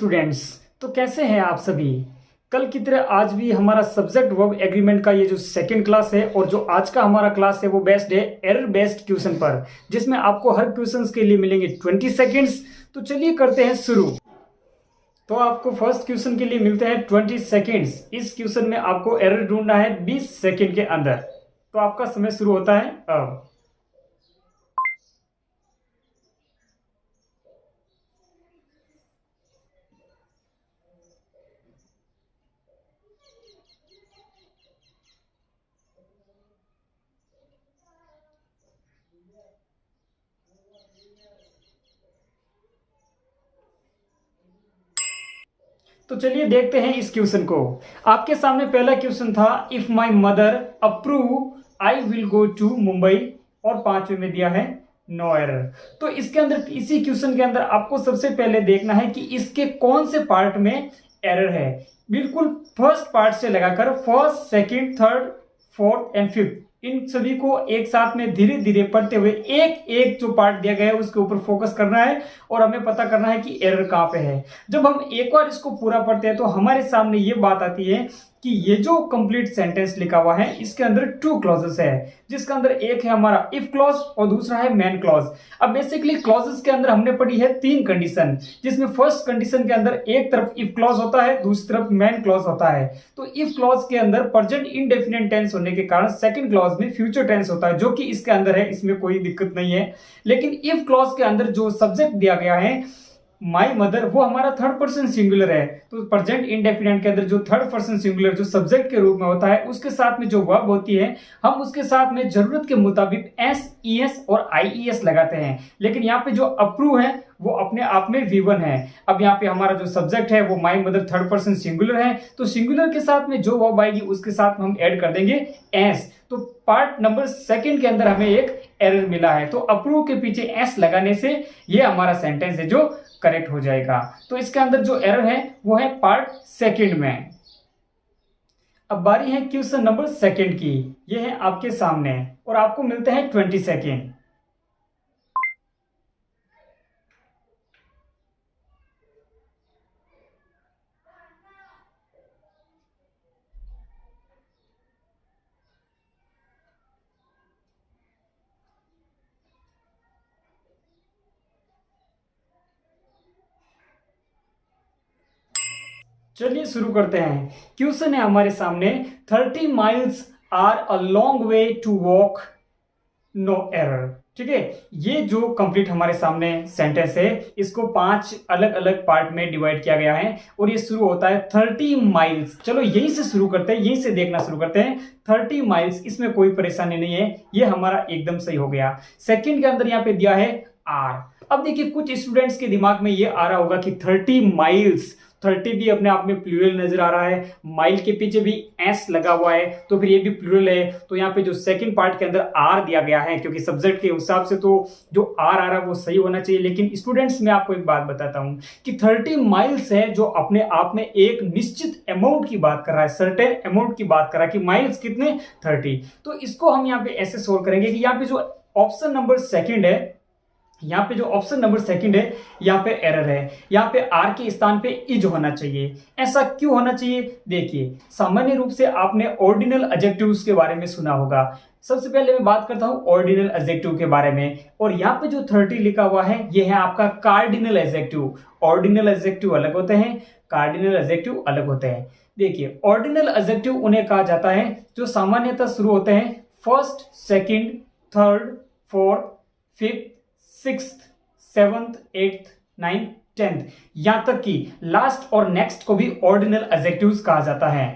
Students, तो कैसे हैं आप सभी। कल की तरह आज भी हमारा सब्जेक्ट वर्ब एग्रीमेंट का ये जो सेकंड क्लास है और जो आज का हमारा क्लास है वो बेस्ड है एरर बेस्ड क्वेश्चन पर, जिसमें आपको हर क्वेश्चन के लिए मिलेंगे 20 सेकेंड्स। तो चलिए करते हैं शुरू। तो आपको फर्स्ट क्वेश्चन के लिए मिलते हैं 20 सेकेंड्स। इस क्वेश्चन में आपको एरर ढूंढना है 20 सेकेंड के अंदर। तो आपका समय शुरू होता है अब। तो चलिए देखते हैं इस क्वेश्चन को। आपके सामने पहला क्वेश्चन था, if my mother approve I will go to Mumbai, और पांचवे में दिया है नो एरर। तो इसके अंदर, इसी क्वेश्चन के अंदर आपको सबसे पहले देखना है कि इसके कौन से पार्ट में एरर है। बिल्कुल फर्स्ट पार्ट से लगाकर first, second, third, fourth and fifth, इन सभी को एक साथ में धीरे धीरे पढ़ते हुए एक एक जो पार्ट दिया गया है उसके ऊपर फोकस करना है और हमें पता करना है कि एरर कहां पे है। जब हम एक बार इसको पूरा पढ़ते हैं तो हमारे सामने ये बात आती है कि ये जो कंप्लीट सेंटेंस लिखा हुआ है इसके अंदर 2 क्लॉजेस है, जिसके अंदर एक है हमारा इफ क्लॉज और दूसरा है मेन क्लॉज। अब बेसिकली क्लॉजेस के अंदर हमने पढ़ी है 3 कंडीशन, जिसमें फर्स्ट कंडीशन के अंदर एक तरफ इफ क्लॉज होता है, दूसरी तरफ मेन क्लॉज होता है। तो इफ क्लॉज के अंदर प्रेजेंट इंडेफिनिट टेंस होने के कारण सेकंड क्लॉज में फ्यूचर टेंस होता है, जो कि इसके अंदर है, इसमें कोई दिक्कत नहीं है। लेकिन इफ क्लॉज के अंदर जो सब्जेक्ट दिया गया है माई मदर, वो हमारा थर्ड पर्सन सिंगुलर है। तो प्रेजेंट इंडेफिनिट के अंदर जो थर्ड पर्सन सिंगुलर जो सब्जेक्ट के रूप में होता है, उसके साथ में जो वर्ब होती है हम उसके साथ में जरूरत के मुताबिक एस, ईएस और आईईएस लगाते हैं। लेकिन यहाँ पे जो अप्रूव है वो अपने आप में V1 है। अब यहाँ पे हमारा जो सब्जेक्ट है वो my mother third person singular है, तो सिंगुलर के साथ में जो वर्ब आएगी उसके साथ में हम ऐड कर देंगे एस। तो पार्ट नंबर सेकंड के अंदर हमें एक एरर मिला है, तो अप्रूव के पीछे एस लगाने से ये हमारा सेंटेंस है जो करेक्ट हो जाएगा। तो इसके अंदर जो एरर है वो है पार्ट सेकंड में। अब बारी है क्वेश्चन नंबर सेकंड की। ये है आपके सामने और आपको मिलते हैं 20 सेकेंड। चलिए शुरू करते हैं। क्वेश्चन है हमारे सामने, 30 miles are a long way to walk, no error. ठीक है, ये जो कंप्लीट हमारे सामने सेंटेंस है इसको 5 अलग अलग पार्ट में डिवाइड किया गया है और ये शुरू होता है 30 माइल्स। चलो यहीं से शुरू करते हैं, यहीं से देखना शुरू करते हैं। 30 माइल्स, इसमें कोई परेशानी नहीं है, ये हमारा एकदम सही हो गया। सेकंड के अंदर यहाँ पे दिया है आर। अब देखिए कुछ स्टूडेंट्स के दिमाग में ये आ रहा होगा कि 30 माइल्स, 30 भी अपने आप में प्लूरल नजर आ रहा है, माइल के पीछे भी एस लगा हुआ है तो फिर ये भी प्लूरल है। तो यहाँ पे जो सेकंड पार्ट के अंदर आर दिया गया है, क्योंकि सब्जेक्ट के हिसाब से तो जो आर आ रहा है वो सही होना चाहिए। लेकिन स्टूडेंट्स, मैं आपको एक बात बताता हूं कि 30 माइल्स है जो अपने आप में एक निश्चित अमाउंट की बात कर रहा है, सर्टेन अमाउंट की बात कर रहा है कि माइल्स कितने 30। तो इसको हम यहाँ पे ऐसे सोल्व करेंगे कि यहाँ पे जो ऑप्शन नंबर सेकंड है, यहाँ पे जो ऑप्शन नंबर सेकंड है यहाँ पे एरर है। यहाँ पे आर के स्थान पे इज होना चाहिए। ऐसा क्यों होना चाहिए? देखिए, सामान्य रूप से आपने ऑर्डिनल एडजेक्टिव्स के बारे में सुना होगा। सबसे पहले मैं बात करता हूं ऑर्डिनल एडजेक्टिव के बारे में, और यहाँ पे जो 30 लिखा हुआ है ये है आपका कार्डिनल एडजेक्टिव। ऑर्डिनल एडजेक्टिव अलग होते हैं, कार्डिनल एडजेक्टिव अलग होते हैं। देखिए, ऑर्डिनल एडजेक्टिव उन्हें कहा जाता है जो सामान्यतः शुरू होते हैं first, second, third, fourth, fifth, 6th, 7th, 8th, 9th, 10th, यहां तक कि लास्ट और नेक्स्ट को भी ऑर्डिनल एडजेक्टिव्स कहा जाता है।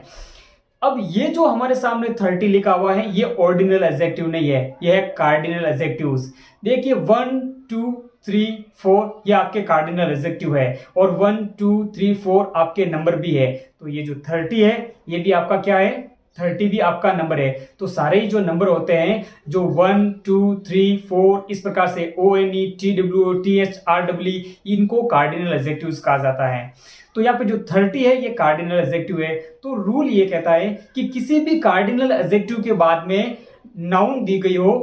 अब ये जो हमारे सामने 30 लिखा हुआ है ये ऑर्डिनल एडजेक्टिव नहीं है, ये है कार्डिनल एडजेक्टिव्स। देखिए 1, 2, 3, 4 ये आपके कार्डिनल एडजेक्टिव है और 1, 2, 3, 4 आपके नंबर भी है। तो ये जो 30 है ये भी आपका क्या है? 30 भी आपका नंबर है। तो सारे ही जो नंबर होते हैं जो 1, 2, 3, 4 इस प्रकार से ONE, TWO, TH, REE, इनको कार्डिनल एडजेक्टिव्स कहा जाता है। तो यहाँ पे जो 30 है ये कार्डिनल एडजेक्टिव है। तो रूल ये कहता है कि किसी भी कार्डिनल एडजेक्टिव के बाद में नाउन दी गई हो,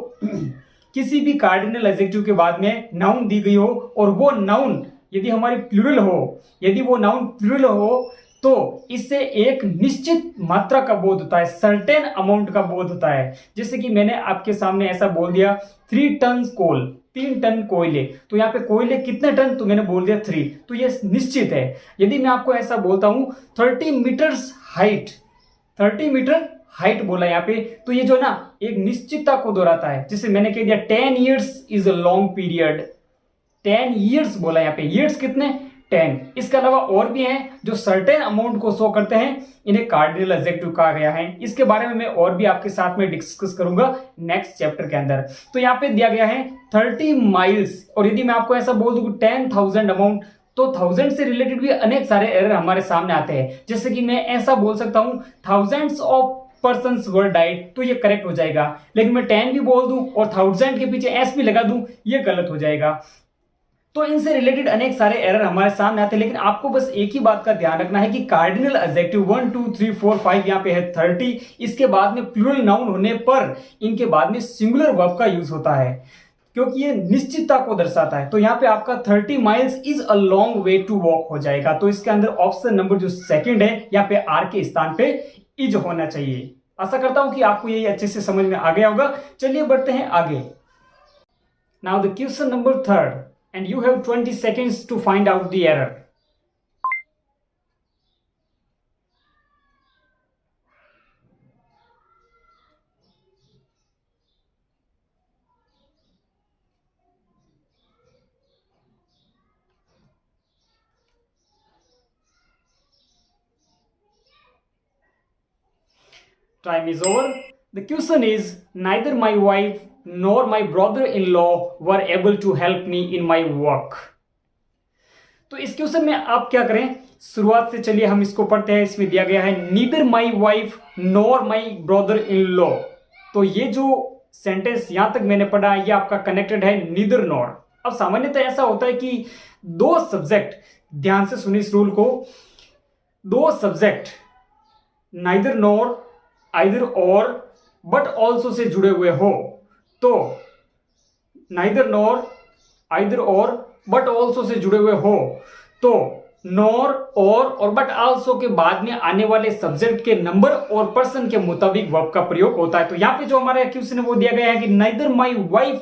किसी भी कार्डिनल एडजेक्टिव के बाद में नाउन दी गई हो और वो नाउन यदि हमारी प्लूरल हो, यदि वो नाउन प्लूरल हो, तो इससे एक निश्चित मात्रा का बोध होता है, सर्टेन अमाउंट का बोध होता है। जैसे कि मैंने आपके सामने ऐसा बोल दिया 3 टन कोल, 3 टन कोयले, तो यहाँ पे कोयले कितने टन, तो मैंने बोल दिया 3, तो ये निश्चित है। यदि मैं आपको ऐसा बोलता हूं 30 मीटर्स हाइट, 30 मीटर हाइट बोला यहाँ पे, तो ये जो ना एक निश्चितता को दोहराता है। जैसे मैंने कह दिया 10 years is a long period, 10 years बोला यहाँ पे, ईयर्स कितने, 10। इसके अलावा और भी हैं जो सर्टेन अमाउंट को शो करते हैं, इन्हें कार्डिनल एडजेक्टिव कहा गया है। इसके बारे में मैं और भी आपके साथ में डिस्कस करूंगा नेक्स्ट चैप्टर के अंदर। तो यहाँ पे दिया गया है 30 माइल्स, और यदि मैं आपको ऐसा बोल दूं 10,000 अमाउंट, तो 1000 से रिलेटेड भी अनेक सारे एरर हमारे सामने आते हैं। जैसे कि मैं ऐसा बोल सकता हूं thousands of persons were died, तो ये करेक्ट हो जाएगा। लेकिन मैं 10 भी बोल दूं और 1000 के पीछे एस भी लगा दूं, ये गलत हो जाएगा। तो इनसे रिलेटेड अनेक सारे एरर हमारे सामने आते हैं, लेकिन आपको बस एक ही बात का ध्यान रखना है कि कार्डिनल एडजेक्टिव 1 2 3 4 5 यहाँ पे है 30, इसके बाद में प्लूरल नाउन होने पर इनके बाद में सिंगुलर वर्ब का यूज होता है, क्योंकि ये निश्चितता को दर्शाता है। तो यहाँ पे आपका 30 miles is a long way to walk हो जाएगा। तो इसके अंदर ऑप्शन नंबर जो सेकंड है, यहाँ पे आर के स्थान पे इज होना चाहिए। आशा करता हूं कि आपको ये अच्छे से समझ में आ गया होगा। चलिए बढ़ते हैं आगे। Now the question number 3 and you have 20 seconds to find out the error. Time is over. The question is, neither my wife nor my brother-in-law were able to help me in my work. तो इस question में आप क्या करें, शुरुआत से चलिए हम इसको पढ़ते हैं। इसमें दिया गया है neither my wife nor my brother-in-law। तो ये जो सेंटेंस यहां तक मैंने पढ़ा, ये आपका कनेक्टेड है neither nor। अब सामान्यतः ऐसा होता है कि दो सब्जेक्ट, ध्यान से सुनिए इस रूल को, दो subject neither nor, either or, but also say जुड़े हुए हो, तो neither nor, either or, but also say जुड़े हुए हो, तो नॉर और बट ऑल्सो के बाद में आने वाले सब्जेक्ट के नंबर और पर्सन के मुताबिक वर्ब का प्रयोग होता है। तो यहाँ पे जो हमारा क्वेश्चन है वो दिया गया है कि neither my wife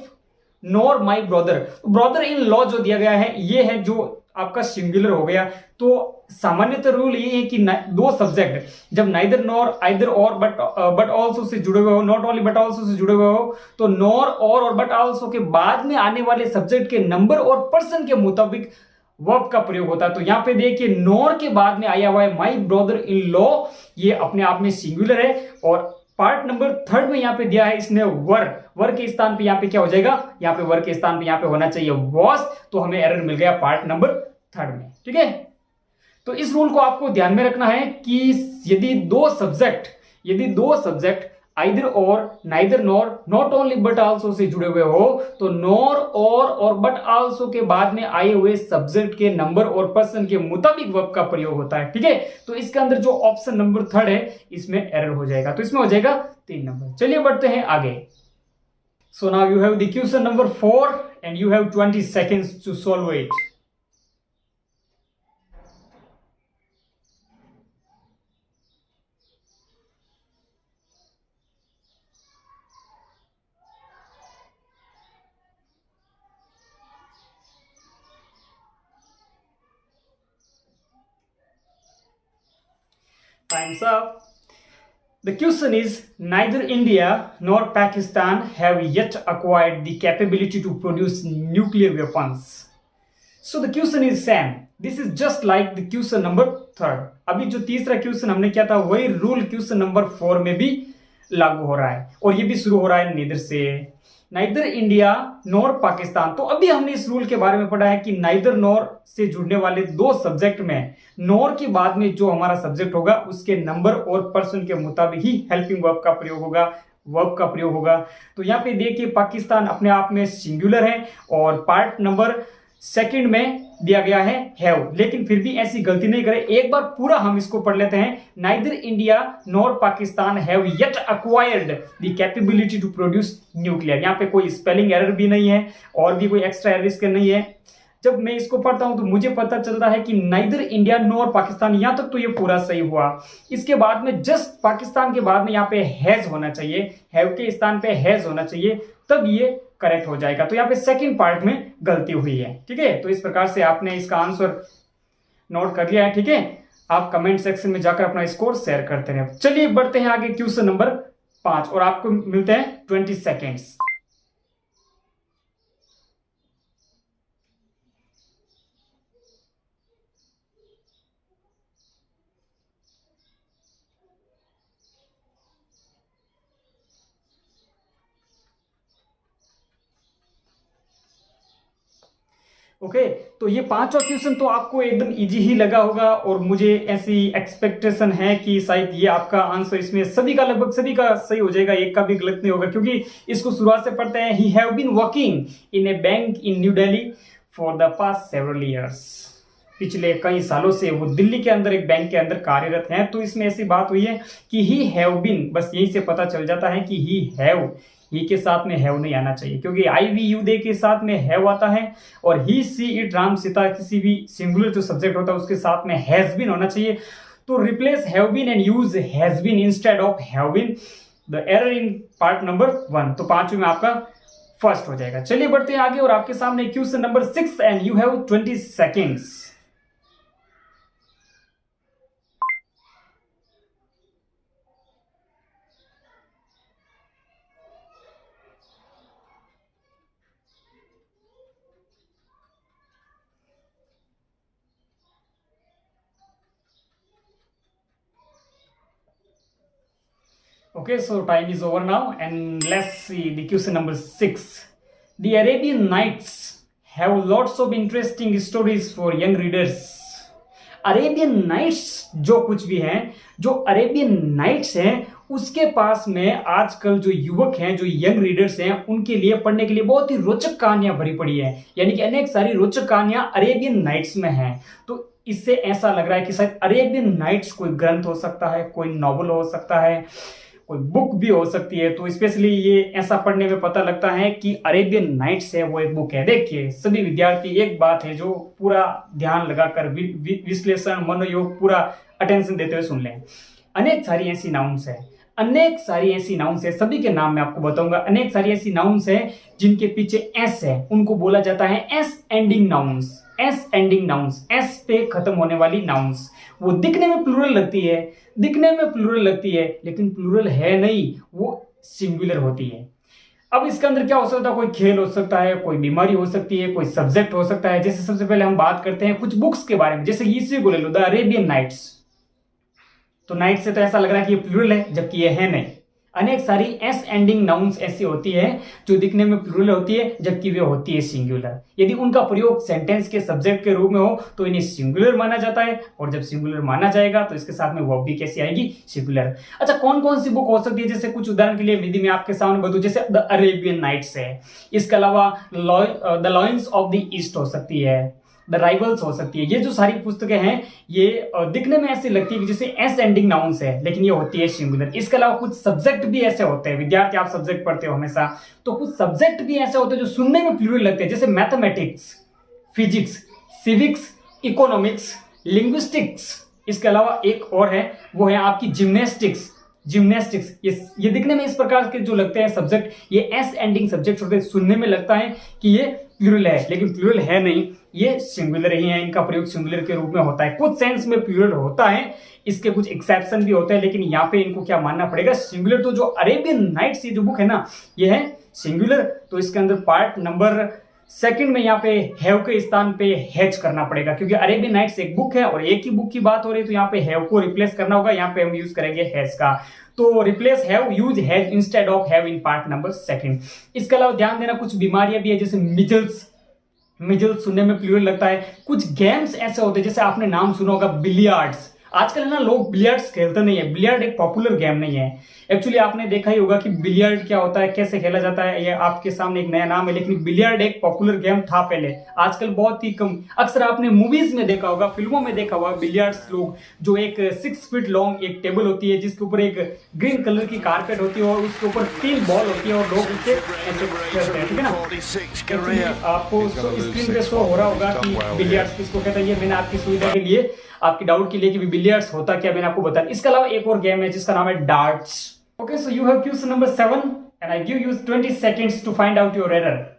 nor my brother, brother in law जो दिया गया है ये है जो आपका सिंगुलर हो गया। तो सामान्यतः रूल ये है कि दो सब्जेक्ट जब नाइदर नॉर, आइदर और, बट ऑल्सो से जुड़े हुए हो, not only but also say जुड़े हुए हो, तो नॉर और बट ऑल्सो के बाद में आने वाले सब्जेक्ट के नंबर और पर्सन के मुताबिक वर्ब का प्रयोग होता है। तो यहाँ पे देखिए नॉर के बाद में आया हुआ है माई ब्रदर इन लॉ, ये अपने आप में सिंगुलर है। और पार्ट नंबर 3 में यहाँ पे दिया है इसने वर के स्थान पे यहाँ पे क्या हो जाएगा, यहाँ पे वर के स्थान पे यहाँ पे होना चाहिए वॉस, तो हमें एरर मिल गया पार्ट नंबर 3 में। ठीक है, तो इस रूल को आपको ध्यान में रखना है कि यदि दो सब्जेक्ट आइदर और, neither nor, not only but also say जुड़े हुए हो, तो नॉर और बट आल्सो के बाद में आए हुए सब्जेक्ट के नंबर और पर्सन के मुताबिक वर्ब का प्रयोग होता है। ठीक है, तो इसके अंदर जो ऑप्शन नंबर 3 है इसमें एरर हो जाएगा, तो इसमें हो जाएगा 3 नंबर। चलिए बढ़ते हैं आगे। So now you have the question number 4 and you have 20 seconds to solve it. Time's up. The question is, neither India nor Pakistan have yet acquired the capability to produce nuclear weapons. So the question is same. This is just like the question number 3. अभी जो तीसरा question हमने किया था वही rule question number 4 में भी लागू हो रहा है, और ये भी शुरू हो रहा है नीदर से। नाइदर इंडिया नॉर पाकिस्तान, तो अभी हमने इस रूल के बारे में पढ़ा है कि नाइदर नॉर से जुड़ने वाले दो सब्जेक्ट में नॉर के बाद में जो हमारा सब्जेक्ट होगा उसके नंबर और पर्सन के मुताबिक ही हेल्पिंग वर्ब का प्रयोग होगा। तो यहाँ पे देखिए पाकिस्तान अपने आप में सिंगुलर है, और पार्ट नंबर 2 में दिया गया है हैव, लेकिन फिर भी ऐसी गलती नहीं करें। एक बार पूरा हम इसको पढ़ लेते हैं। Neither India nor Pakistan have yet acquired the capability to produce nuclear. यहाँ पे कोई स्पेलिंग एरर भी नहीं है और भी कोई एक्स्ट्रा एरर इसके नहीं है। जब मैं इसको पढ़ता हूं तो मुझे पता चलता है कि नाइदर इंडिया नॉर पाकिस्तान, यहां तक तो ये पूरा सही हुआ। इसके बाद में जस्ट पाकिस्तान के बाद में यहाँ पे हैज होना चाहिए, हैव के स्थान पे हैज होना चाहिए, तब ये करेक्ट हो जाएगा। तो यहाँ पे सेकंड पार्ट में गलती हुई है, ठीक है। तो इस प्रकार से आपने इसका आंसर नोट कर लिया है, ठीक है। आप कमेंट सेक्शन में जाकर अपना स्कोर शेयर करते रहे। चलिए बढ़ते हैं आगे क्वेश्चन नंबर 5 और आपको मिलते हैं 20 सेकेंड्स। ओके तो ये पांचवा क्वेश्चन तो आपको एकदम इजी ही लगा होगा और मुझे ऐसी एक्सपेक्टेशन है कि शायद ये आपका आंसर इसमें सभी का लगभग सभी का सही हो जाएगा, एक का भी गलत नहीं होगा, क्योंकि इसको शुरुआत से पढ़ते हैं। He have been working in a bank in New Delhi for the past several years. पिछले कई सालों से वो दिल्ली के अंदर एक बैंक के अंदर कार्यरत हैं। तो इसमें ऐसी बात हुई है कि ही हैव बीन, बस यही से पता चल जाता है कि ही हैव, ही के साथ में हैव नहीं आना चाहिए, क्योंकि आई वी यू दे के साथ में हैव आता है, और ही सी इट राम सीता किसी भी सिंगुलर जो सब्जेक्ट होता है उसके साथ में हैज बीन होना चाहिए। तो replace have been and use has been instead of have been, the error in part number 1। तो पांचवें में आपका फर्स्ट हो जाएगा। चलिए बढ़ते हैं आगे और आपके सामने question number 6 and you have 20 seconds. Okay, so time is over now and let's see the question number 6. The Arabian Nights have lots of interesting stories for young readers. Arabian Nights जो कुछ भी है, जो Arabian nights हैं उसके पास में आजकल जो युवक हैं, जो यंग रीडर्स हैं, उनके लिए पढ़ने के लिए बहुत ही रोचक कहानियां भरी पड़ी है, यानी कि अनेक सारी रोचक कहानियां अरेबियन नाइट्स में हैं। तो इससे ऐसा लग रहा है कि शायद अरेबियन नाइट्स कोई ग्रंथ हो सकता है, कोई नॉवल हो सकता है, कोई बुक भी हो सकती है। तो स्पेशली ये ऐसा पढ़ने में पता लगता है कि अरेबियन नाइट्स है वो एक बुक है। देखिए सभी विद्यार्थी एक बात है जो पूरा ध्यान लगाकर विश्लेषण मनोयोग पूरा अटेंशन देते हुए सुन लें। अनेक सारी ऐसी नाउन्स है, अनेक सारी ऐसी नाउन्स है, सभी के नाम मैं आपको बताऊंगा। अनेक सारी ऐसी नाउन्स है जिनके पीछे एस है, उनको बोला जाता है S ending nouns. S ending nouns, S पे खत्म होने वाली नाउन्स। वो दिखने में प्लूरल लगती है, दिखने में प्लूरल लगती है, लेकिन प्लूरल है नहीं, वो सिंगुलर होती है। अब इसके अंदर क्या हो सकता है, कोई खेल हो सकता है, कोई बीमारी हो सकती है, कोई सब्जेक्ट हो सकता है। जैसे सबसे पहले हम बात करते हैं कुछ बुक्स के बारे में, जैसे इसी को ले लो, द अरेबियन नाइट्स। तो नाइट से तो ऐसा लग रहा है कि ये प्लूरल है, जबकि ये है नहीं। अनेक सारी एस एंडिंग नाउन्स ऐसी होती है जो दिखने में प्लूरल होती है, जबकि वे होती है सिंगुलर। यदि उनका प्रयोग सेंटेंस के सब्जेक्ट के रूप में हो तो इन्हें सिंगुलर माना जाता है, और जब सिंगुलर माना जाएगा तो इसके साथ में वर्ब भी कैसी आएगी, सिंगुलर। अच्छा, कौन कौन सी बुक हो सकती है, जैसे कुछ उदाहरण के लिए यदि मैं आपके सामने बताऊं, जैसे द अरेबियन नाइट्स है, इसके अलावा the lions of the east हो सकती है, द राइवल्स हो सकती है। ये जो सारी पुस्तकें हैं ये दिखने में ऐसी लगती है कि जैसे एस एंडिंग नाउन्स है, लेकिन ये होती है सिंगुलर। इसके अलावा कुछ सब्जेक्ट भी ऐसे होते हैं, विद्यार्थी आप सब्जेक्ट पढ़ते हो हमेशा, तो कुछ सब्जेक्ट भी ऐसे होते हैं जो सुनने में प्लूरल लगते हैं, जैसे mathematics, physics, civics, economics, linguistics. इसके अलावा एक और है, वो है आपकी जिम्नास्टिक्स। जिम्नास्टिक्स ये दिखने में इस प्रकार के जो लगते हैं सब्जेक्ट, ये एस एंडिंग सब्जेक्ट होते हैं, सुनने में लगता है कि ये प्लूरल है, लेकिन प्लूरल है नहीं, ये सिंगुलर ही है। इनका प्रयोग सिंगुलर के रूप में होता है, कुछ सेंस में प्लूरल होता है, इसके कुछ एक्सेप्शन भी होते हैं, लेकिन यहाँ पे इनको क्या मानना पड़ेगा, सिंगुलर। तो जो अरेबियन नाइट्स ये जो बुक है ना, ये है सिंगुलर। तो इसके अंदर पार्ट नंबर 2 में यहाँ पे हैव के स्थान पे हैज करना पड़ेगा, क्योंकि अरेबियन नाइट्स एक बुक है और एक ही बुक की बात हो रही है, तो यहाँ पे हैव को रिप्लेस करना होगा। यहाँ पे हम यूज करेंगे हैज का, तो replace have, use has instead of have in part number 2। इसके अलावा ध्यान देना कुछ बीमारियां भी है, जैसे मिजल्स। मिजल्स सुनने में प्लूरल लगता है। कुछ गेम्स ऐसे होते हैं, जैसे आपने नाम सुना होगा बिलियर्ड्स। आजकल है ना लोग बिलियर्ड्स खेलते नहीं है, बिलियर्ड एक पॉपुलर गेम नहीं है। एक्चुअली आपने देखा ही होगा कि बिलियर्ड क्या होता है, कैसे खेला जाता है, ये आपके सामने एक नया नाम है, लेकिन बिलियर्ड एक पॉपुलर गेम था पहले, आजकल बहुत ही कम। अक्सर आपने मूवीज में देखा होगा, फिल्मों में देखा होगा बिलियर्ड्स लोग, जो एक 6 फीट लॉन्ग एक टेबल होती है जिसके ऊपर एक ग्रीन कलर की कारपेट होती है और उसके ऊपर 3 बॉल होती है और लोग उसे ऐसे खेलते हैं, ठीक है ना। Actually, आपको स्क्रीन पे शो हो रहा होगा कि बिलियर्ड्स किसको कहते हैं, ये मैंने आपकी सुविधा के लिए, आपकी डाउट के लिए कि बिलियर्ड्स होता क्या मैंने आपको बताया। इसके अलावा एक और गेम है जिसका नाम है darts. Okay, so you have question number 7 and I give you 20 seconds to find out your error.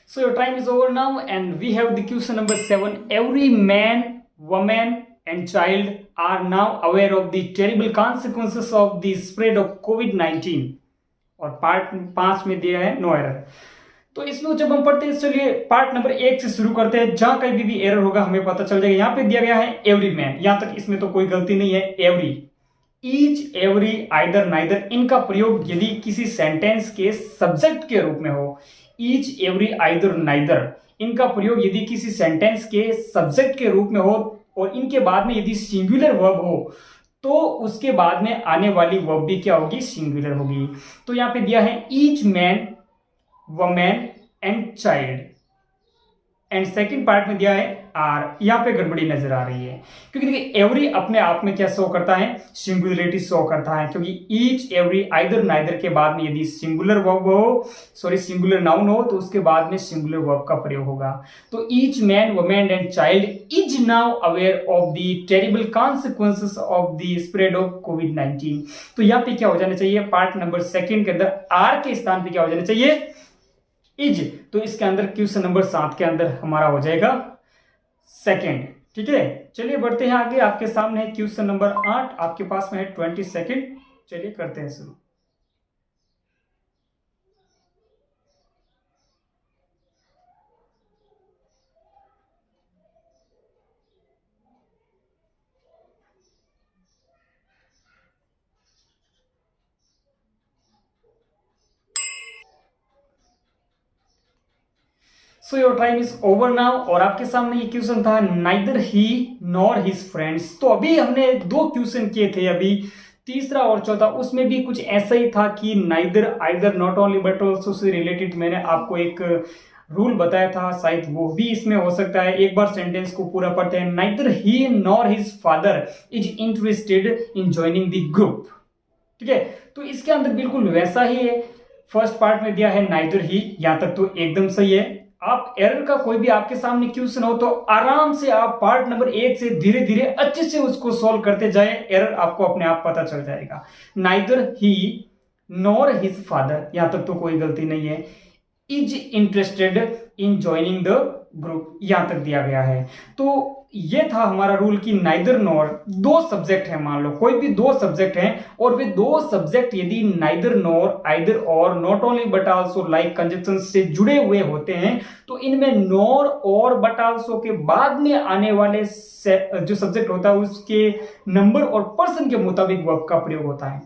So your time is over now and we have the question number 7. Every man, woman and child are now aware of the terrible consequences of the spread of COVID-19. और part 5 में दिया है no error. तो इसमें जब हम पढ़ते हैं, चलिए पार्ट नंबर 1 से शुरू करते हैं, जहां कहीं भी एरर होगा हमें पता चल जाएगा। यहाँ पे दिया गया है एवरी मैन, यहां तक इसमें तो कोई गलती नहीं है। Every, each, every, either, neither, इनका प्रयोग यदि किसी सेंटेंस के सब्जेक्ट के रूप में हो, ईच, एवरी, आइदर, नाइदर, इनका प्रयोग यदि किसी सेंटेंस के सब्जेक्ट के रूप में हो और इनके बाद में यदि सिंगुलर वर्ब हो तो उसके बाद में आने वाली वर्ब भी क्या होगी, सिंगुलर होगी। तो यहां पे दिया है each man, women and child, and second part में दिया है आर। यहां पे गड़बड़ी नजर आ रही है क्योंकि देखिए एवरी अपने आप में क्या शो करता है, सिंगुलरिटी शो करता है, क्योंकि ईच, एवरी, आइदर, नाइदर के बाद में यदि सिंगुलर वर्ब हो, सॉरी सिंगुलर नाउन हो तो उसके बाद में सिंगुलर वर्ब का प्रयोग होगा। तो each man, women and child is now aware of the terrible consequences of the spread of कोविड-19। तो यहाँ पे क्या हो जाना चाहिए, पार्ट नंबर 2 के अंदर आर के स्थान पे क्या हो जाना चाहिए, इज। तो इसके अंदर क्वेश्चन नंबर 7 के अंदर हमारा हो जाएगा सेकंड, ठीक है। चलिए बढ़ते हैं आगे, आपके सामने है क्वेश्चन नंबर 8, आपके पास में है 20 सेकंड। चलिए करते हैं शुरू। So your time is over now और आपके सामने ये क्वेश्चन था नाइदर ही नॉर हिज फ्रेंड्स। तो अभी हमने 2 क्वेश्चन किए थे, अभी तीसरा और चौथा, उसमें भी कुछ ऐसा ही था कि neither, either, not only but also say related मैंने आपको एक रूल बताया था, शायद वो भी इसमें हो सकता है। एक बार सेंटेंस को पूरा पढ़ते हैं, neither he nor his father is interested in joining the group, ठीक है। तो इसके अंदर बिल्कुल वैसा ही है, फर्स्ट पार्ट में दिया है नाइदर ही, यहां तक तो एकदम सही है। आप एरर का कोई भी आपके सामने क्वेश्चन हो तो आराम से आप पार्ट नंबर 1 से धीरे धीरे अच्छे से उसको सॉल्व करते जाए, एरर आपको अपने आप पता चल जाएगा। नाइदर ही नॉर हिज फादर, यहां तक तो कोई गलती नहीं है। Is interested in joining the group, यहां तक दिया गया है। तो ये था हमारा रूल कि नाइदर नॉर, 2 सब्जेक्ट है, मान लो कोई भी 2 सब्जेक्ट हैं और वे 2 सब्जेक्ट यदि नाइदर नॉर, आइदर और, not only but also, like conjunction से जुड़े हुए होते हैं तो इनमें नॉर और बट आल्सो के बाद में आने वाले जो सब्जेक्ट होता है उसके नंबर और पर्सन के मुताबिक वर्ब का प्रयोग होता है।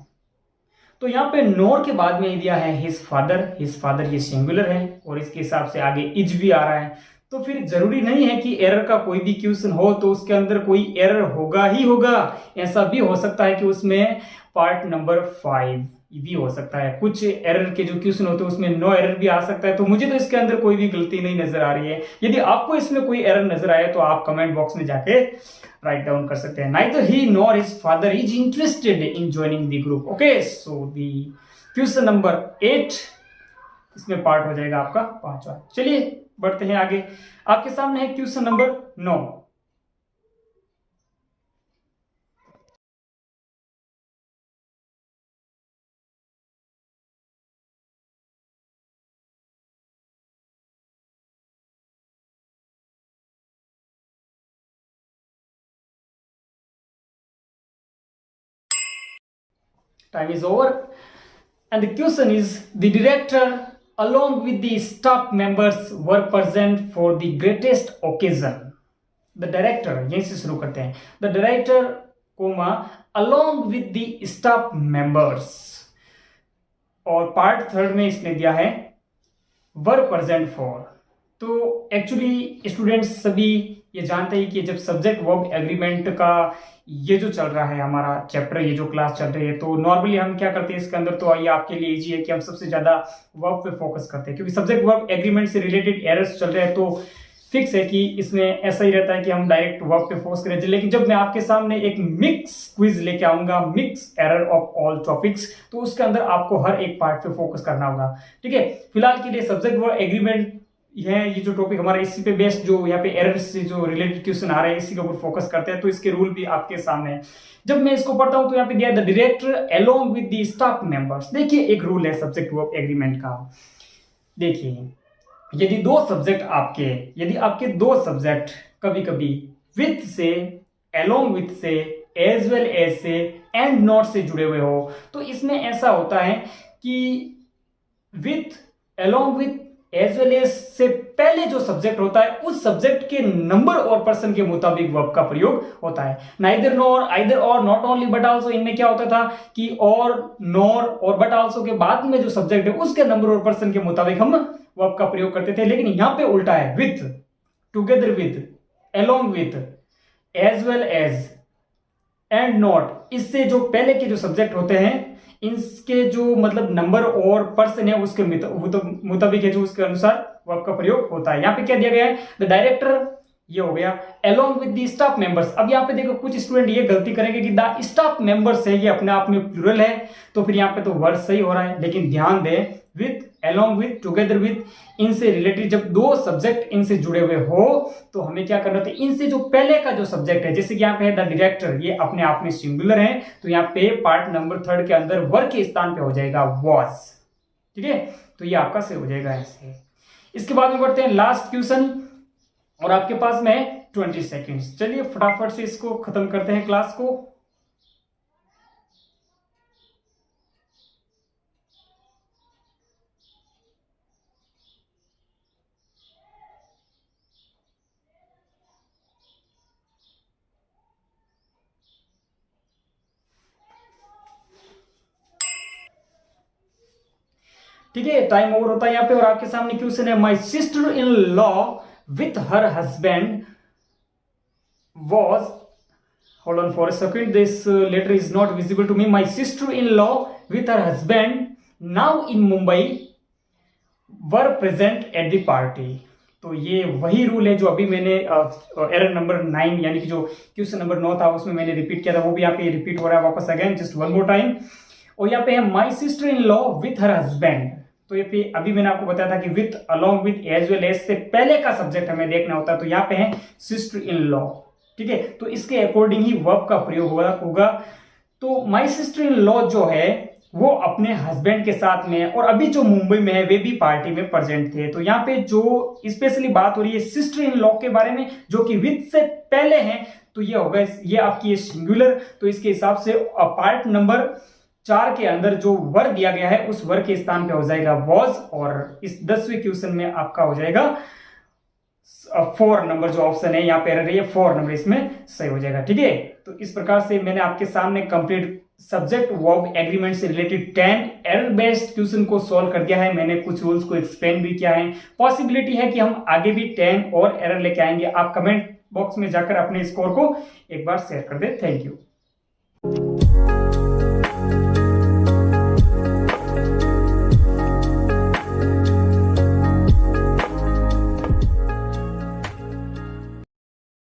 तो यहाँ पे नॉर के बाद में दिया है हिज फादर, हिज फादर ये सिंगुलर है और इसके हिसाब से आगे इज भी आ रहा है। तो फिर जरूरी नहीं है कि एरर का कोई भी क्वेश्चन हो तो उसके अंदर कोई एरर होगा ही होगा, ऐसा भी हो सकता है कि उसमें पार्ट नंबर 5 भी हो सकता है। कुछ एरर के जो क्वेश्चन होते हैं उसमें नो एरर भी आ सकता है। तो मुझे तो इसके अंदर कोई भी गलती नहीं नजर आ रही है। यदि आपको इसमें कोई एरर नजर आए तो आप कमेंट बॉक्स में जाके राइट डाउन कर सकते हैं। Neither he nor his father is interested in joining the group. Okay, so the question number 8 इसमें पार्ट हो जाएगा आपका 5वां। चलिए बढ़ते हैं आगे, आपके सामने है question number 9। Time is over and the question is, the director along with the staff members were present for the greatest occasion. The director, यहीं से शुरू करते हैं. The director, along with the staff members. और part third में इसने दिया है वर प्रेजेंट फॉर. तो एक्चुअली स्टूडेंट्स सभी ये जानते हैं कि जब सब्जेक्ट वर्ब एग्रीमेंट का ये जो चल रहा है हमारा चैप्टर, ये जो क्लास चल रही है, तो नॉर्मली हम क्या करते हैं इसके अंदर, तो ये आपके लिए इजी है कि हम सबसे ज्यादा वर्ब पे फोकस करते हैं, क्योंकि सब्जेक्ट वर्ब एग्रीमेंट से रिलेटेड एरर्स चल रहे हैं, तो फिक्स है कि इसमें ऐसा ही रहता है कि हम डायरेक्ट वर्ब पे फोकस करें. लेकिन जब मैं आपके सामने एक मिक्स क्विज लेके आऊंगा, mix error of all topics, तो उसके अंदर आपको हर एक पार्ट पे फोकस करना होगा. ठीक है, फिलहाल के लिए सब्जेक्ट वर्ब एग्रीमेंट है ये जो टॉपिक हमारा, इसी पे बेस्ड जो यहाँ पे एरर से जो रिलेटेड क्वेश्चन आ रहे हैं इसी के ऊपर फोकस करते हैं. तो इसके रूल भी आपके सामने है. जब मैं इसको पढ़ता हूं तो यहाँ पे दिया the director along with the staff members. देखिए एक रूल है सब्जेक्ट वर्ब एग्रीमेंट का. देखिए यदि आपके दो सब्जेक्ट कभी कभी विथ से, अलोंग विथ से, एज वेल एज से, एंड नॉट से जुड़े हुए हो, तो इसमें ऐसा होता है कि with, along with, as well as से पहले जो सब्जेक्ट होता है उस सब्जेक्ट के नंबर और पर्सन के मुताबिक वर्ब का प्रयोग होता है. नाइदर नॉर, आइदर और, नॉट ओनली बट आल्सो, इनमें क्या होता था कि और, नॉर और बट आल्सो के बाद में जो सब्जेक्ट है उसके नंबर और पर्सन के मुताबिक हम वर्ब का प्रयोग करते थे. लेकिन यहां पे उल्टा है, with, together with, along with, as well as, and not, इससे जो पहले के जो सब्जेक्ट होते हैं इनके जो मतलब नंबर और पर्सन है उसके मुताबिक है जो उसके अनुसार वर्ब का प्रयोग होता है. यहाँ पे क्या दिया गया है, द डायरेक्टर, ये हो गया, along with the staff members. अब यहाँ पे देखो कुछ स्टूडेंट ये गलती करेंगे कि द स्टाफ मेंबर्स है, ये अपने आप में प्लूरल है, तो फिर यहाँ पे तो वर्ड सही हो रहा है. लेकिन ध्यान दें, with, along with, together with, इनसे रिलेटेड जब दो सब्जेक्ट इनसे जुड़े हुए हो तो हमें क्या करना होता है, इनसे जो पहले का जो सब्जेक्ट है, जैसे कि यहाँ पे है द डायरेक्टर, ये अपने आप में सिंगुलर है, तो यहाँ पे पार्ट नंबर थर्ड के अंदर वर्ब के स्थान पे हो जाएगा वॉज. ठीक है, तो ये आपका सही हो जाएगा ऐसे. इसके बाद में बढ़ते हैं लास्ट क्वेश्चन, और आपके पास में 20 सेकेंड्स. चलिए फटाफट से इसको खत्म करते हैं क्लास को. ठीक है, टाइम ओवर होता है यहाँ पे, और आपके सामने क्वेश्चन है, my sister in law with her husband was, hold on for a second, this letter is not visible to me. My sister-in-law with her husband now in Mumbai were present at the party. तो ये वही rule है जो अभी मैंने error number 9 यानी कि जो क्वेश्चन नंबर 9 था उसमें मैंने रिपीट किया था, वो भी यहाँ पे रिपीट हो रहा है वापस again, just one more time. और यहाँ पे है my sister in law with her husband. तो ये पे अभी मैंने आपको बताया था कि with, along with, as well as से पहले का सब्जेक्ट हमें देखना होता है, तो यहाँ पे है सिस्टर इन लॉ. ठीक है, तो इसके अकॉर्डिंग ही वर्ब का प्रयोग होगा. तो माई सिस्टर इन लॉ जो है वो अपने हस्बैंड के साथ में, और अभी जो मुंबई में है वे भी पार्टी में प्रेजेंट थे. तो यहाँ पे जो स्पेशली बात हो रही है सिस्टर इन लॉ के बारे में जो कि विथ से पहले है, तो ये होगा, ये आपकी है सिंगुलर. तो इसके हिसाब से पार्ट नंबर 4 के अंदर जो वर्ब दिया गया है उस वर्ब के स्थान पे हो जाएगा वॉज, और इस 10वें क्वेश्चन में आपका हो जाएगा 4 नंबर जो ऑप्शन है यहाँ पे एरर है, 4 नंबर इसमें सही हो जाएगा. ठीक है, तो इस प्रकार से मैंने आपके सामने कंप्लीट सब्जेक्ट वर्ब एग्रीमेंट से रिलेटेड 10 एरर बेस्ड क्वेश्चन को सॉल्व कर दिया है. मैंने कुछ रूल्स को एक्सप्लेन भी किया है. पॉसिबिलिटी है कि हम आगे भी 10 और एरर लेके आएंगे. आप कमेंट बॉक्स में जाकर अपने स्कोर को एक बार शेयर कर दें. Thank you.